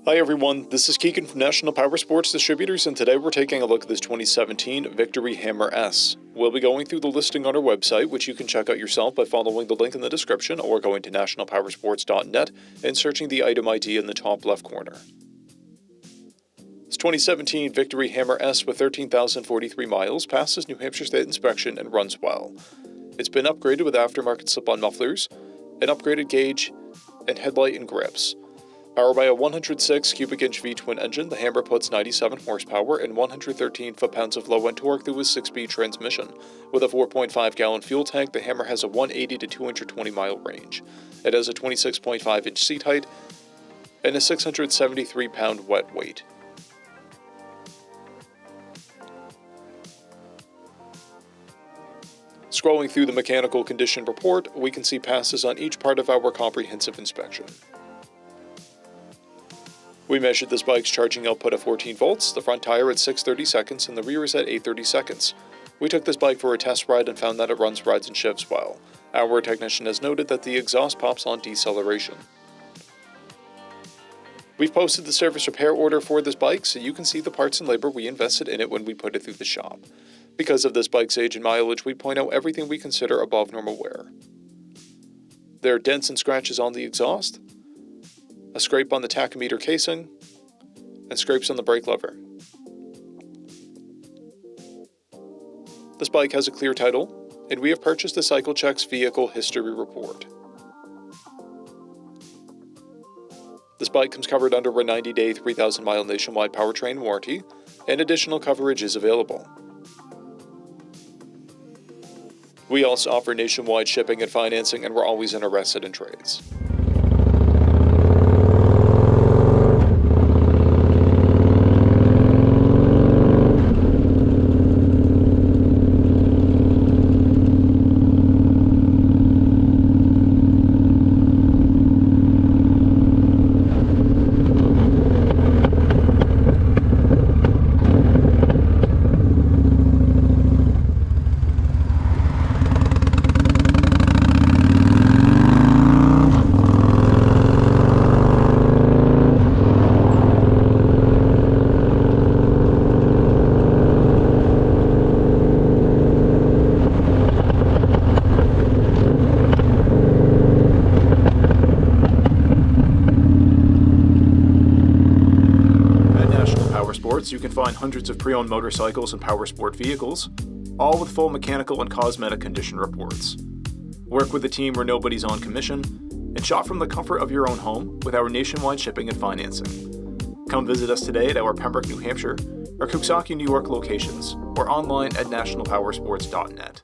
Hi everyone, this is Keegan from National Powersports Distributors, and today we're taking a look at this 2017 Victory Hammer S. We'll be going through the listing on our website, which you can check out yourself by following the link in the description or going to nationalpowersports.net and searching the item ID in the top left corner. This 2017 Victory Hammer S with 13,043 miles passes New Hampshire State inspection and runs well. It's been upgraded with aftermarket slip-on mufflers, an upgraded gauge, and headlight and grips. Powered by a 106 cubic inch V-twin engine, the Hammer puts 97 horsepower and 113 foot-pounds of low-end torque through a 6-speed transmission. With a 4.5-gallon fuel tank, the Hammer has a 180 to 220-mile range. It has a 26.5-inch seat height and a 673-pound wet weight. Scrolling through the mechanical condition report, we can see passes on each part of our comprehensive inspection. We measured this bike's charging output at 14 volts, the front tire at 630 seconds, and the rear is at 830 seconds. We took this bike for a test ride and found that it runs, rides, and shifts well. Our technician has noted that the exhaust pops on deceleration. We've posted the service repair order for this bike so you can see the parts and labor we invested in it when we put it through the shop. Because of this bike's age and mileage, we point out everything we consider above normal wear. There are dents and scratches on the exhaust, a scrape on the tachometer casing, and scrapes on the brake lever. This bike has a clear title, and we have purchased the CycleCheck's Vehicle History Report. This bike comes covered under a 90-day, 3,000-mile nationwide powertrain warranty, and additional coverage is available. We also offer nationwide shipping and financing, and we're always interested in trades. You can find hundreds of pre-owned motorcycles and powersport vehicles, all with full mechanical and cosmetic condition reports. Work with a team where nobody's on commission, and shop from the comfort of your own home with our nationwide shipping and financing. Come visit us today at our Pembroke, New Hampshire, or Coxsackie, New York locations, or online at nationalpowersports.net.